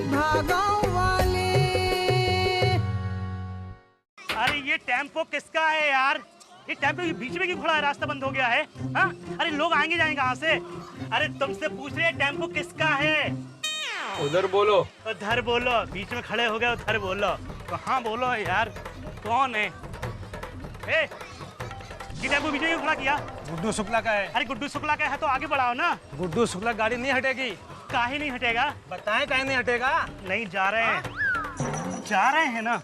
भागाओ वाले। अरे ये टेम्पो किसका है यार? ये टेम्पो के बीच में क्यों खड़ा है? रास्ता बंद हो गया है। हाँ? अरे लोग आएंगे जाएंगे कहाँ से? अरे तुमसे पूछ रहे हैं टेम्पो किसका है? उधर बोलो। उधर बोलो, बीच में खड़े हो गए, उधर बोलो। कहाँ बोलो यार? कौन है? ये टेम्पो बीच में क्यों खड़ा किया? गुड्डू शुक्ला का है। अरे गुड्डू शुक्ला का है तो आगे बढ़ाओ ना। गुड्डू शुक्ला गाड़ी नहीं हटेगी। काहे नहीं हटेगा? बताएं काहे नहीं हटेगा? नहीं जा रहे हैं। जा रहे हैं ना।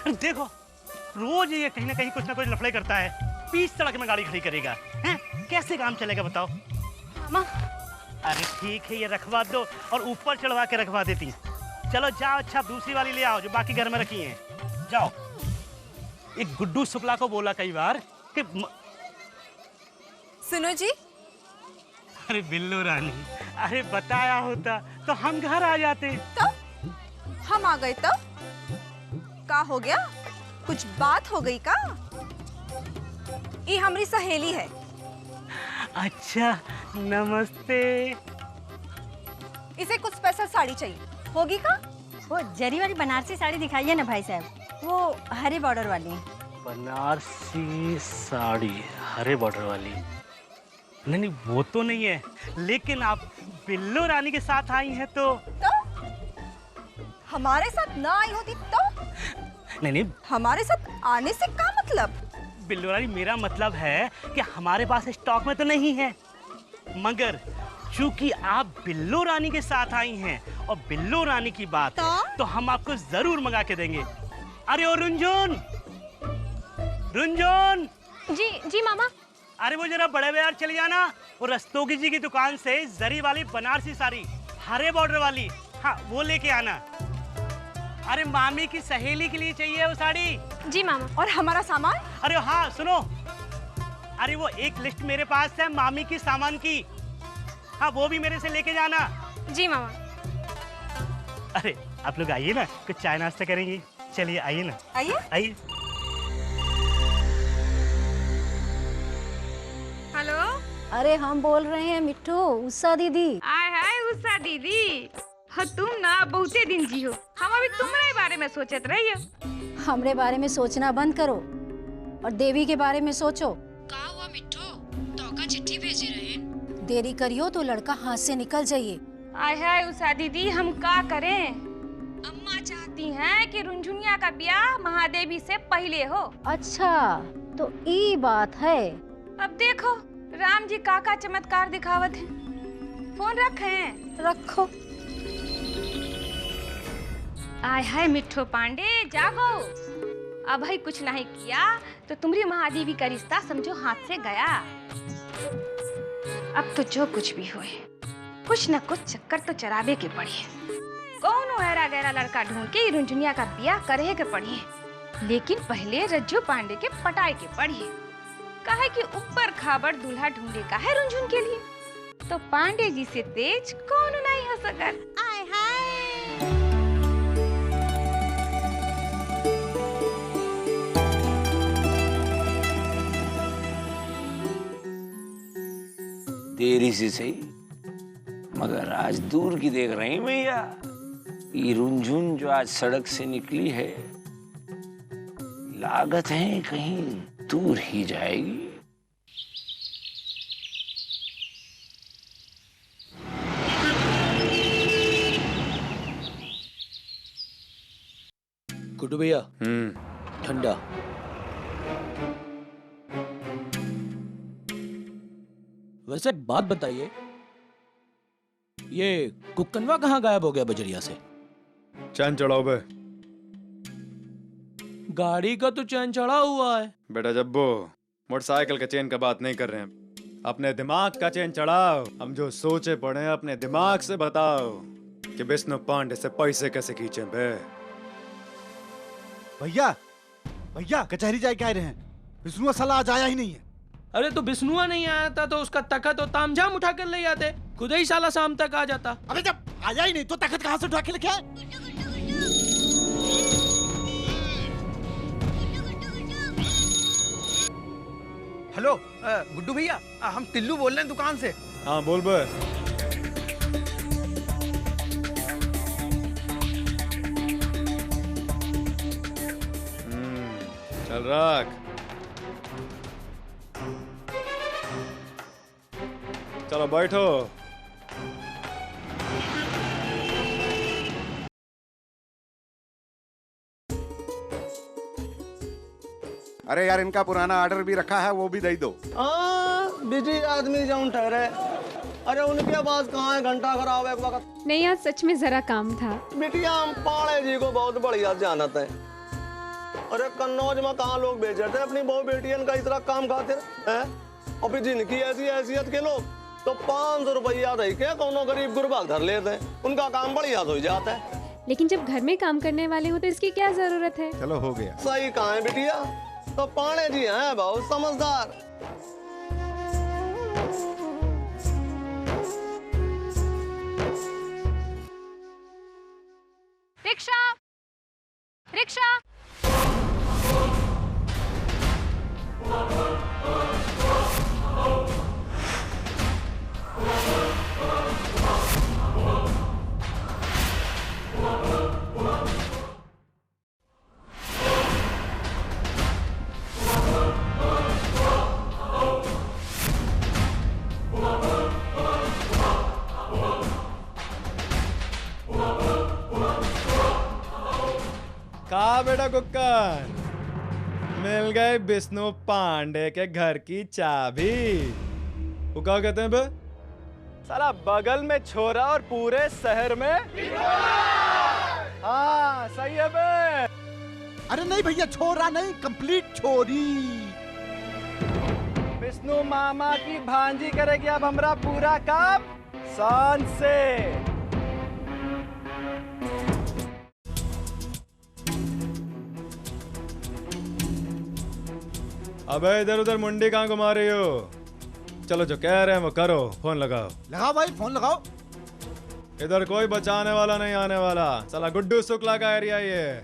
देखो रोज ये कहीं ना कहीं कुछ ना कुछ लफड़े करता है। बीच सड़क में गाड़ी खड़ी करेगा, हैं? कैसे काम चलेगा बताओ? मामा। अरे ठीक है, ये रखवा दो और ऊपर चढ़वा के रखवा देती। चलो जाओ, अच्छा दूसरी वाली ले आओ जो बाकी घर में रखी हैं। जाओ। एक गुड्डू शुक्ला को बोला कई बार कि सुनो जी। अरे बिल्लू रानी, अरे बताया होता तो हम घर आ जाते। तो हम आ गए तो का हो गया? कुछ बात हो गई का? ये हमारी सहेली है। अच्छा नमस्ते। इसे कुछ स्पेशल साड़ी चाहिए, होगी का? वो जरी वाली बनारसी साड़ी दिखाइए ना भाई साहब, वो हरे बॉर्डर वाली। बनारसी साड़ी हरे बॉर्डर वाली? नहीं नहीं वो तो नहीं है, लेकिन आप बिल्लू रानी के साथ आई हैं तो हमारे साथ ना आई होती तो? नहीं हमारे साथ आने से क्या मतलब? बिल्लू रानी मेरा मतलब है कि हमारे पास स्टॉक में तो नहीं है, मगर चूंकि आप बिल्लू रानी के साथ आई हैं और बिल्लू रानी की बात है तो हम आपको जरूर मंगा के देंगे। अरे ओ रुंझुन, रुंझुन। जी जी मामा। अरे वो जरा बड़े बाजार चले जाना, वो रस्तोगी जी की दुकान से जरी वाली बनारसी साड़ी हरे बॉर्डर वाली, हाँ वो लेके आना। अरे मामी की सहेली के लिए चाहिए वो साड़ी। जी मामा। और हमारा सामान? अरे हाँ सुनो, अरे वो एक लिस्ट मेरे पास है मामी की सामान की, हाँ वो भी मेरे से लेके जाना। जी मामा। अरे आप लोग आइए ना, कुछ चाय नाश्ता करेंगी। चलिए आइए ना। आइए आइए। हेलो। अरे हम बोल रहे हैं मिट्ठू, उषा दीदी। आय हाय उषा दीदी, हाँ तुम ना बहुते दिन जियो, हम अभी तुम्हारे बारे में सोचत रही हो। हमरे बारे में सोचना बंद करो और देवी के बारे में सोचो। का हुआ मिट्ठू? तो का चिट्ठी भेजे रहे? देरी करियो तो लड़का हाथ से निकल जाइए। आय हाय उषा दीदी, हम का करें? अम्मा चाहती हैं कि रुंझुनिया का ब्याह महादेवी से पहले हो। अच्छा तो ई बात है। अब देखो राम जी काका चमत्कार दिखावत हैं। फोन रखें? रखो। आय हाय मिट्ठू पांडे, जागो। अब भाई कुछ नहीं किया तो तुम्हारी महादेवी का रिश्ता समझो हाथ से गया। अब तो जो कुछ भी होए, कुछ न कुछ चक्कर तो चराबे के पड़ी। कौन ऐरा गैरा लड़का ढूंढ के रुंझुनिया का ब्याह करे के पड़ी, लेकिन पहले रज्जू पांडे के पटाए के पड़ी। कहे कि ऊपर खाबड़ दूल्हा ढूंढे का है रुंझुन के लिए, तो पांडे जी से तेज कौन नहीं हो सकल। आय हाय। देरी से सही मगर आज दूर की देख रही भैया। ये रुंझुन जो आज सड़क से निकली है, लागत है कहीं दूर ही जाएगी। गुड्डू भैया ठंडा। वैसे एक बात बताइए, ये कुकनवा कहाँ गायब हो गया बजरिया से? चैन चढ़ाओ बे। गाड़ी का तो चैन चढ़ा हुआ है। बेटा जब्बो, मोटरसाइकिल का चेन का बात नहीं कर रहे हैं, अपने दिमाग का चेन चढ़ाओ। हम जो सोचे पड़े हैं अपने दिमाग से बताओ कि विष्णु पांडे से पैसे कैसे खींचे बे। भैया भैया कचहरी जाए क्या रहे हैं? विष्णु साला आज आया ही नहीं है। अरे तो विष्णुआ नहीं आया था तो उसका तखत और तामझाम उठा कर ले आते, खुद ही साला शाम तक आ जाता। अबे जब आया ही नहीं तो तखत कहाँ से उठा के लेके आए? हेलो गुड्डू भैया, हम टिल्लू बोल रहे हैं दुकान से। हाँ बोल बे। चल रख। चलो बैठो। अरे यार, इनका पुराना ऑर्डर भी रखा है, वो भी दे दो। बिजी आदमी जाऊं ठहरे। अरे उनके पास कहाँ है, घंटा खराब है वक्त। नहीं यार, सच में जरा काम था। बिटिया हम पाड़े जी को बहुत बढ़िया जानत है। अरे कन्नौज में कहाँ लोग बेचे थे अपनी बहु बेटियन का इतना काम खातिर है। और जिनकी ऐसी हैसियत के लोग तो 500 रुपया दे के कोनो गरीब गुरबा धर लेते हैं, उनका काम बढ़िया हो जाता है। लेकिन जब घर में काम करने वाले हो तो इसकी क्या जरूरत है। चलो हो गया। सही कहा है बिटिया, तो पाड़े जी हैं बहुत समझदार। Rickshaw, rickshaw. कहा बेटा कुक्कर, मिल गए विष्णु पांडे के घर की चाबी। वो क्या कहते हैं बे? साला बगल में छोरा और पूरे शहर में। हाँ सही है बे। अरे नहीं भैया, छोरा नहीं, कंप्लीट छोरी। विष्णु मामा की भांजी करेगी अब हमरा पूरा काम शान से। अबे इधर उधर मुंडी कहाँ घुमा रही हो? चलो जो कह रहे हैं वो करो। फोन लगाओ। लगाओ भाई, फोन लगाओ। इधर कोई बचाने वाला नहीं आने वाला। साला गुड्डू शुक्ला का एरिया ये।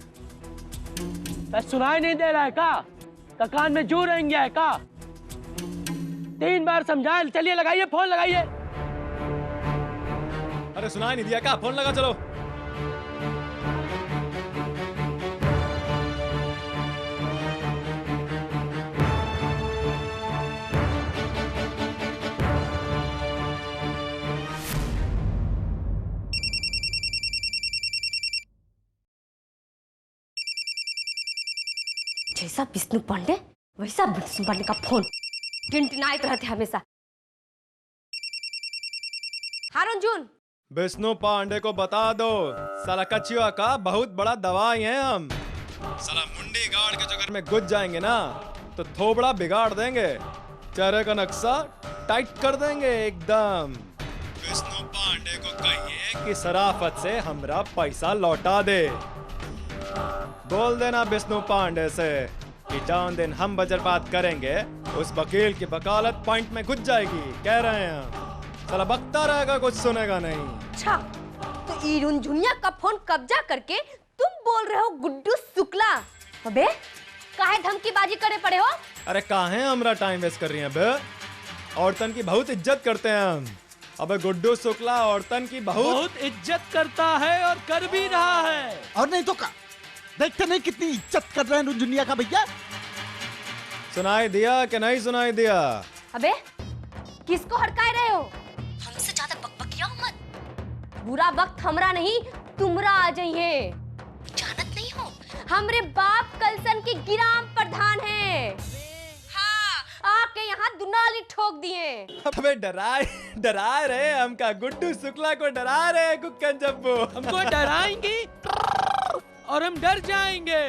सुनाई नहीं दे रहा है का कान में जू रहेंगे है का? 3 बार समझाए। चलिए लगाइए, फोन लगाइए। अरे सुनाई नहीं दिया क्या? फोन लगा चलो। जैसा विष्णु पांडे वैसा विष्णु पांडे का फोन टिनटिनाते रहते हमेशा। हाँ रंजून, विष्णु पांडे को बता दो साला कचिया का बहुत बड़ा दवाई है हम। साला मुंडी गाड़ के जो घर में घुस जाएंगे ना तो थोबड़ा बिगाड़ देंगे। चेहरे का नक्शा टाइट कर देंगे एकदम। विष्णु पांडे को कहिए कि शराफत से हमरा पैसा लौटा दे। बोल देना विष्णु पांडे से कि जौन दिन हम वज्रपात करेंगे उस वकील की वकालत पॉइंट में घुस जाएगी। कह रहे हैं हम। साला बकता रहेगा, कुछ सुनेगा नहीं। अच्छा तो ई रुनझुनिया का फोन कब्जा करके तुम बोल रहे हो गुड्डू शुक्ला? अबे काहे धमकीबाजी करे पड़े हो? अरे काहे हमरा टाइम वेस्ट कर रही हैं बे? औरतन की बहुत इज्जत करते हैं हम। अबे गुड्डू शुक्ला औरतन की बहुत इज्जत करता है और कर भी रहा है। और नहीं तो का, देखते नहीं कितनी इज्जत कर रहे हैं रुनझुनिया का भैया। सुनाई दिया कि नहीं सुनाई दिया? अबे किसको हड़काए रहे हो? हमसे ज्यादा बकबकिया मत। बुरा वक्त हमरा नहीं तुमरा आ जाइए। जानत नहीं हो हमरे बाप कलसन के गिराम प्रधान है। हाँ, आके यहाँ दुनाली ठोक दिए। अबे डरा रहे हमका। गुड्डू शुक्ला को डरा रहे कुक्कन जब्बू। हमको डराएंगी और हम डर जाएंगे।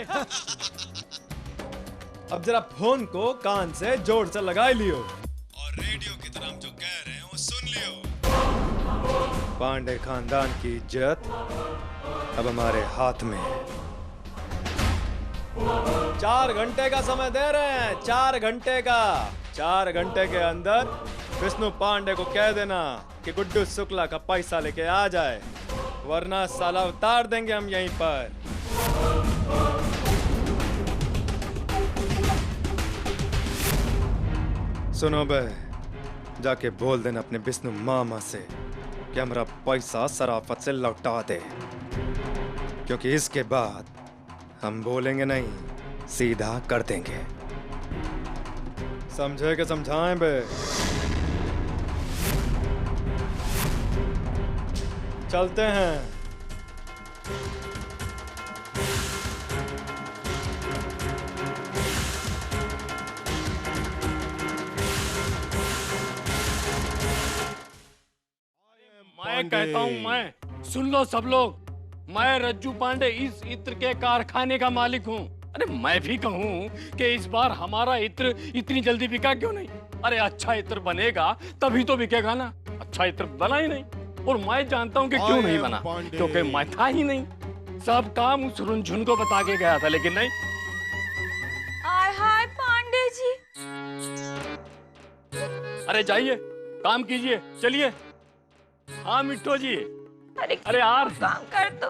अब जरा फोन को कान से जोर से लगा लियो और रेडियो की तरह हम जो कह रहे हैं वो सुन लियो। पांडे खानदान की इज्जत अब हमारे हाथ में है। 4 घंटे का समय दे रहे हैं, 4 घंटे का। 4 घंटे के अंदर विष्णु पांडे को कह देना कि गुड्डू शुक्ला का पैसा लेके आ जाए, वरना साला उतार देंगे हम यहीं पर। सुनो बे, जाके बोल देना अपने विष्णु मामा से कि हमारा पैसा शराफत से लौटा दे, क्योंकि इसके बाद हम बोलेंगे नहीं, सीधा कर देंगे। समझे कि समझाएं बे? चलते हैं। मैं कहता हूँ, मैं सुन लो सब लोग, मैं रज्जू पांडे इस इत्र के कारखाने का मालिक हूँ। अरे मैं भी कहूँ कि इस बार हमारा इत्र इतनी जल्दी बिका क्यों नहीं? अरे अच्छा इत्र बनेगा तभी तो बिकेगा ना। अच्छा इत्र बना ही नहीं, और मैं जानता हूँ कि क्यों नहीं बना, क्योंकि मैं था ही नहीं। सब काम उस रुनझुन को बता के गया था, लेकिन नहीं। आय हाय पांडे जी। अरे जाइए, काम कीजिए, चलिए। हाँ मिट्टो जी। अरे यार काम कर दो,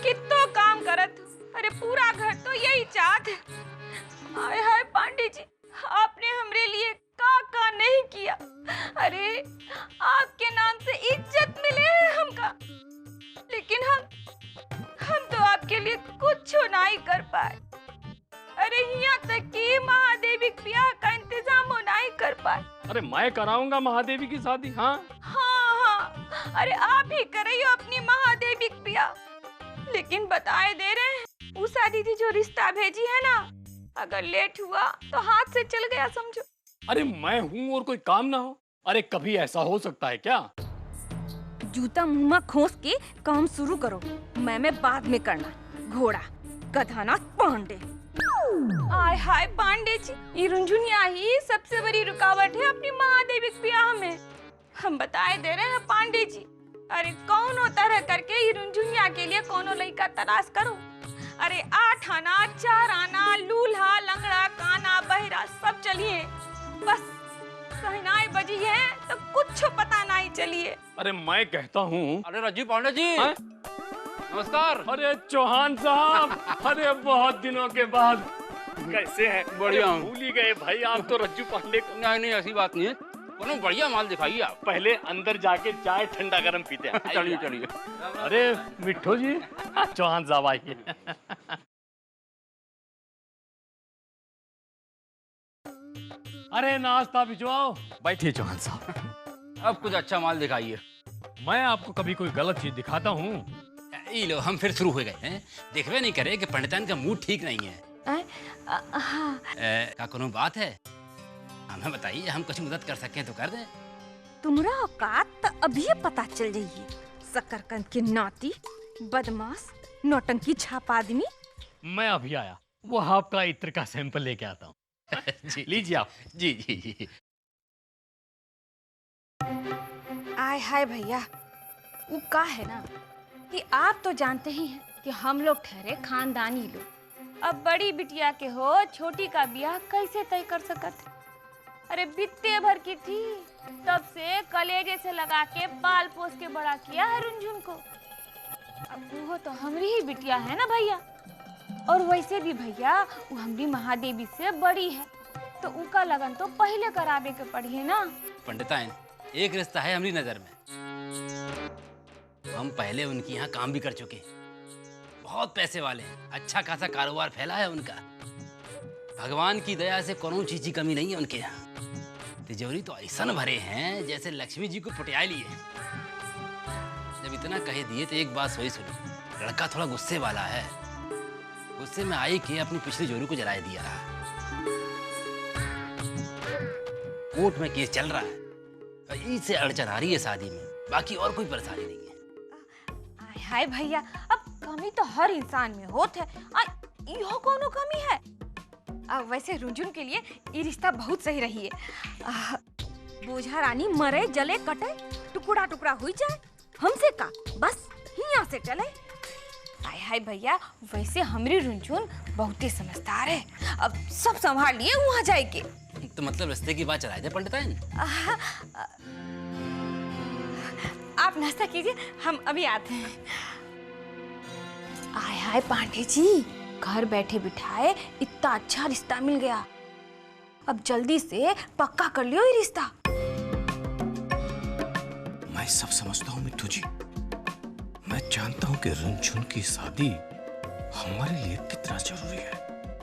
कितो काम करत। अरे पूरा घर तो यही चाहत है। हाय हाय पांडे जी, आपने हमरे लिए का नहीं किया। अरे आपके नाम से इज्जत मिले है हमका, लेकिन हम तो आपके लिए कुछ नहीं कर पाए। अरे यहाँ तक कि महादेवी के ब्याह का इंतजाम नहीं कर पाए। अरे मैं कराऊंगा महादेवी की शादी। हाँ हाँ, अरे आप ही करियो अपनी महादेवी के ब्याह, लेकिन बताए दे रहे हैं उषा दीदी जो रिश्ता भेजी है ना, अगर लेट हुआ तो हाथ से चल गया समझो। अरे मैं हूँ और कोई काम ना हो? अरे कभी ऐसा हो सकता है क्या? जूता मुंह में खोस के काम शुरू करो, मैं बाद में करना। घोड़ा गधा ना पांडे। आय हाय पांडे जी, ये रुंझुनिया ही सबसे बड़ी रुकावट है अपनी महादेवी के ब्याह में। हम बताए दे रहे हैं पांडे जी। अरे कौनो तरह करके ये रुंझुनिया के लिए कोनो लड़का तलाश करो। अरे 8 आना, 4 आना, लूल्हा, लंगड़ा, काना, बहरा सब चलिए, बस सहनाई बजी है तो कुछ पता नहीं चलिए। अरे मैं कहता हूँ। अरे रज्जू पांडे जी, नमस्कार। अरे चौहान साहब, अरे बहुत दिनों के बाद कैसे हैं? बढ़िया हूँ। भूल ही गए भाई, आप तो रज्जू पांडे को। नहीं ऐसी बात नहीं है, कोनो बढ़िया माल दिखाइए आप। पहले अंदर जाके चाय ठंडा गरम पीते हैं। चलिए चलिए। अरे मिट्ठू जी, चौहान साहब आइए। अरे नाश्ता भिजवाओ। बैठिए चौहान साहब। अब कुछ अच्छा माल दिखाइए। मैं आपको कभी कोई गलत चीज दिखाता हूँ? ये लो, हम फिर शुरू हो गए हैं। देखवे नहीं करे कि पंडितान का मूड ठीक नहीं है। क्या कोनो बात है? हमें बताइए, हम कुछ मदद कर सकें तो कर दें। तुम्हारा औकात तो अभी पता चल जाइए। शकरकंद के नाती, बदमाश, नौटंकी छाप आदमी। मैं अभी आया, वो आपका इत्र का सैंपल लेके आता हूँ। लीजिए आप। जी जी जी। आय हाय भैया, वो का है ना कि आप तो जानते ही हैं कि हम लोग ठहरे खानदानी लोग। अब बड़ी बिटिया के हो छोटी का ब्याह कैसे तय कर सकते? अरे बित्ते भर की थी, तब से कलेजे से लगा के पाल पोस के बड़ा किया है रुंझुन को। अब वो तो हमारी ही बिटिया है ना भैया, और वैसे भी भैया वो हमारी महादेवी से बड़ी है, तो उनका लगन तो पहले करावे के पड़ी है ना। पंडिताइन, एक रिश्ता है हमारी नजर में। हम पहले उनके यहाँ काम भी कर चुके, बहुत पैसे वाले हैं, अच्छा खासा कारोबार फैला है उनका। भगवान की दया से कोनो चीज की कमी नहीं है उनके यहाँ। तिजोरी तो ऐसा भरे हैं जैसे लक्ष्मी जी को पटिया लिए। जब इतना कह दिए तो एक बात सोई सुनी, लड़का थोड़ा गुस्से वाला है। गुस्से में आई के अपनी पिछली जोड़ी को जला दिया। कोर्ट में केस चल रहा है, इससे अड़चन आ रही है शादी में, बाकी और कोई परेशानी नहीं है। हाय भैया, अब कमी तो हर इंसान में होत है, यो कोनो कमी है? वैसे रुंझुन के लिए ये रिश्ता बहुत सही रही है। बोझा रानी मरे जले कटे टुकड़ा टुकड़ा हुई जाए, हमसे का बस यहाँ से चले। हाय हाय भैया, वैसे हमारी रुंझुन बहुत ही समझदार है, अब सब संभाल लिए वहाँ जाएगी। तो मतलब रिश्ते की बात चलाए थे पंडिताइन। आप नाश्ता कीजिए, हम अभी आते हैं। आय हाय पांडे जी, घर बैठे बिठाए इतना अच्छा रिश्ता मिल गया, अब जल्दी से पक्का कर लियो ये रिश्ता। मैं सब समझता हूँ मिट्टू जी, मैं जानता हूँ कि रुनझुन की शादी हमारे लिए कितना जरूरी है,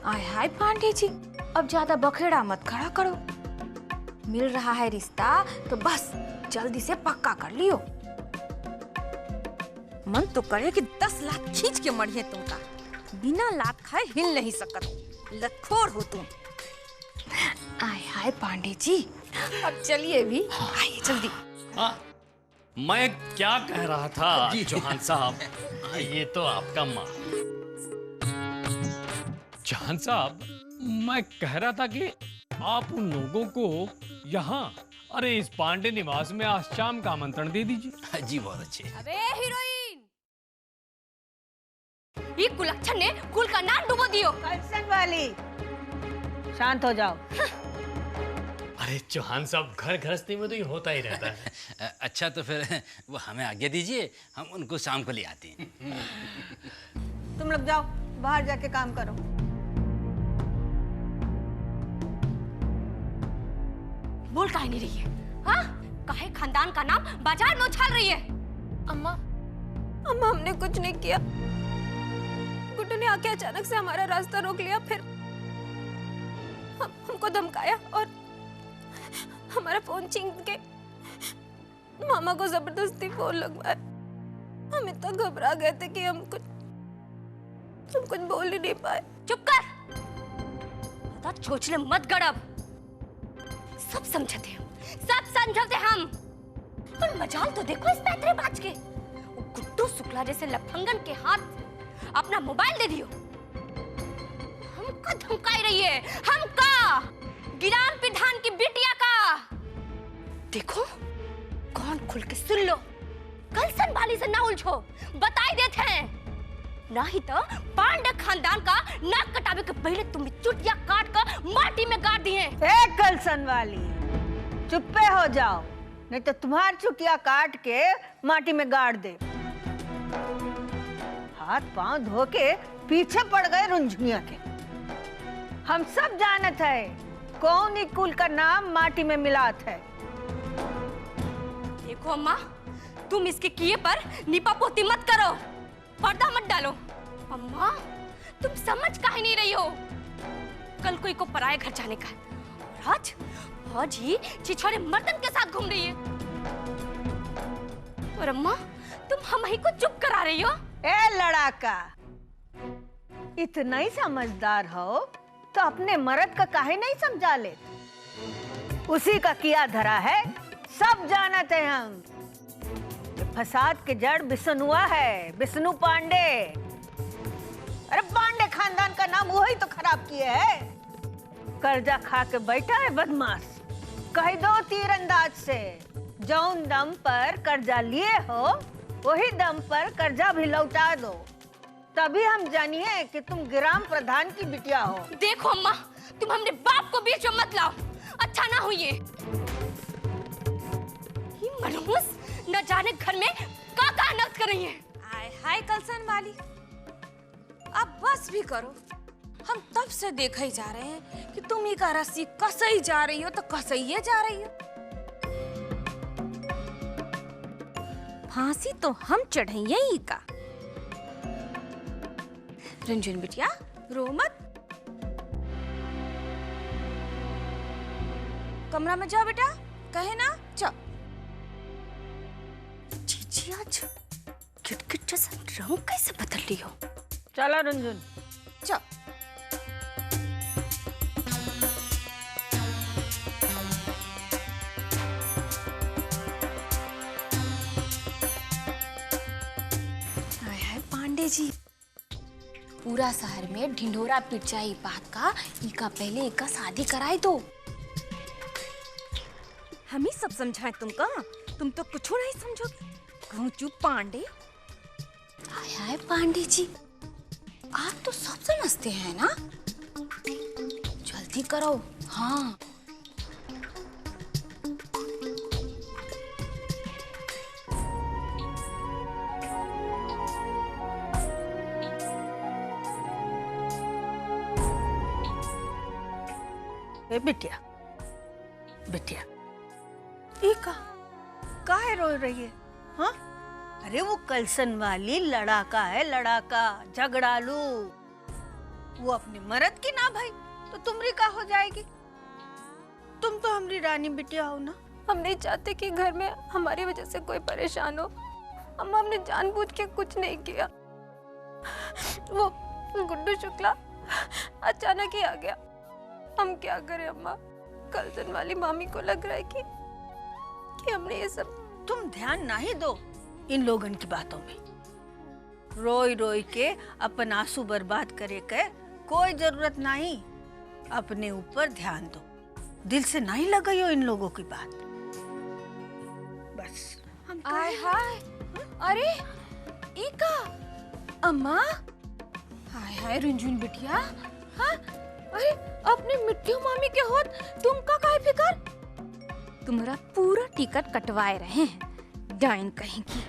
आय हाय पांडे जी, अब ज्यादा बखेड़ा मत खड़ा करो। मिल रहा है रिश्ता तो बस जल्दी से पक्का कर लियो। मन तो करे कि 10 लाख खींच के मरिए तुमका, बिना लात खाए हिल नहीं सकत, लतखोर हो तुम। आय हाय पांडे जी, अब चलिए भी, आइए जल्दी। मैं क्या कह रहा था चौहान साहब, ये तो आपका माँ। चौहान साहब, मैं कह रहा था कि आप उन लोगों को यहाँ, अरे इस पांडे निवास में आज शाम का आमंत्रण दे दीजिए। जी बहुत अच्छे। अबे हीरोइन, ये कुलच्छन ने कुल का नाम डुबो दियो। कलसन वाली, शांत हो जाओ। अरे चौहान साहब, घर गृहस्थी में तो ये होता ही रहता है। अच्छा तो फिर वो हमें आज्ञा दीजिए, हम उनको शाम को ले आते हैं। तुम लोग जाओ, बाहर जाके काम करो। बोल काहे नहीं रही है? हाँ? काहे खानदान का नाम बाजार में उछाल रही है? अम्मा, अम्मा हमने कुछ नहीं किया। गुड्डू ने आके अचानक से हमारा रास्ता रोक लिया, फिर हमको धमकाया और हमारा फोन छीन के मामा को जबरदस्ती फोन लगवाया। हम इतना घबरा गए थे कि हम कुछ बोल ही नहीं पाए। चुप कर, ज्यादा चोचले मत गड़ब। सब समझते हम, सब समझते हम। पर मजाल तो देखो इस पैतरेबाज के, वो गुड्डू शुक्ला जैसे लफंगन के हाथ अपना मोबाइल दे दियो। हमका धमकाई रही है, हमका, गिराम प्रधान की बिटिया का। देखो, कौन खुल के सुन लो, कलसन वाली से ना उलझो, बताई देते हैं। नहीं तो पांडे खानदान का नाक कटावे के पहले तुम चुटिया काट कर माटी में गाड़ दिए। ए कलसन वाली, चुप्पे हो जाओ, नहीं तो तुम्हारी चुटिया काट के माटी में गाड़ दे। हाथ पांव धो के पीछे पड़ गए रुंझुनिया के। हम सब जानत है कौन ही कुल का नाम माटी में मिलात है। देखो अम्मा, तुम इसके किए पर निपा पोती मत करो, पर्दा मत डालो। अम्मा, तुम समझ काहे नहीं रही हो? कल कोई को पराये घर जाने का, और आज ही छिछोरे मर्दन के साथ घूम रही है। और अम्मा, तुम हम ही को चुप करा रही हो। ए लड़ाका, इतना ही समझदार हो तो अपने मर्द का काहे नहीं समझा ले? उसी का किया धरा है, सब जानते हैं हम। फसाद के जड़ बिस्नुआ है, बिस्नु पांडे। अरे पांडे खानदान का नाम वही तो खराब किए है। कर्जा खा के बैठा है बदमाश। कह दो तीरंदाज से, जौन दम पर कर्जा लिए हो वही दम पर कर्जा भी लौटा दो, तभी हम जानिए कि तुम ग्राम प्रधान की बिटिया हो। देखो अम्मा, तुम हमने बाप को बीच में मत लाओ, अच्छा ना हो ये मनहूस न जाने घर में का नक कर रही है। आय हाय कलसन वाली, अब बस भी करो। हम तब से देखा ही जा रहे हैं कि तुम ही का रस्सी कसई जा रही हो तो कसइये जा रही हो। फांसी तो हम चढ़ाइए ही का। रंजन बिटिया, रो मत, कमरा में जा बेटा, कहे ना जा। जी आज किटकिट जैसा रंग कैसे बदल रही हो? चलो रंजन, चल। हाय पांडे जी, पूरा शहर में ढिंढोरा पिट जाए बात का, इका पहले इका शादी कराई दो। हम ही सब समझाए तुमका, तुम तो कुछ नहीं समझोगे। चुप पांडे। हाय हाय पांडे जी, आप तो सब समझते हैं ना, जल्दी करो। हाँ बिटिया, बिटिया, ये काहे रो रही है? हाँ? अरे वो कलसन वाली लड़ाका है, लड़ाका, झगड़ालू। वो अपने मर्द की ना भाई तो तुमरी का हो जाएगी। तुम तो हमारी रानी बिटिया हो ना। हम नहीं चाहते कि घर में हमारी वजह से कोई परेशान हो। हमने जानबूझ के कुछ नहीं किया। वो गुड्डू शुक्ला अचानक ही आ गया। हम क्या करें अम्मा? कल दिन वाली मामी को लग रहा है कि हमने ये सब। तुम ध्यान ना ही दो इन लोगन की बातों में। रोई रोई के अपन आंसू बर्बाद करे के कोई जरूरत नहीं। अपने ऊपर ध्यान दो, दिल से नहीं लगाइयो इन लोगों की बात। बस आय हाय, अरे इका अम्मा, हाय हाय रुंझुन बिटिया। हाँ, अरे अपने मिट्टी मामी के होत तुम का काहे फिकर? तुम्हारा पूरा टिकट कटवाए रहे हैं, डाइन कहीं की।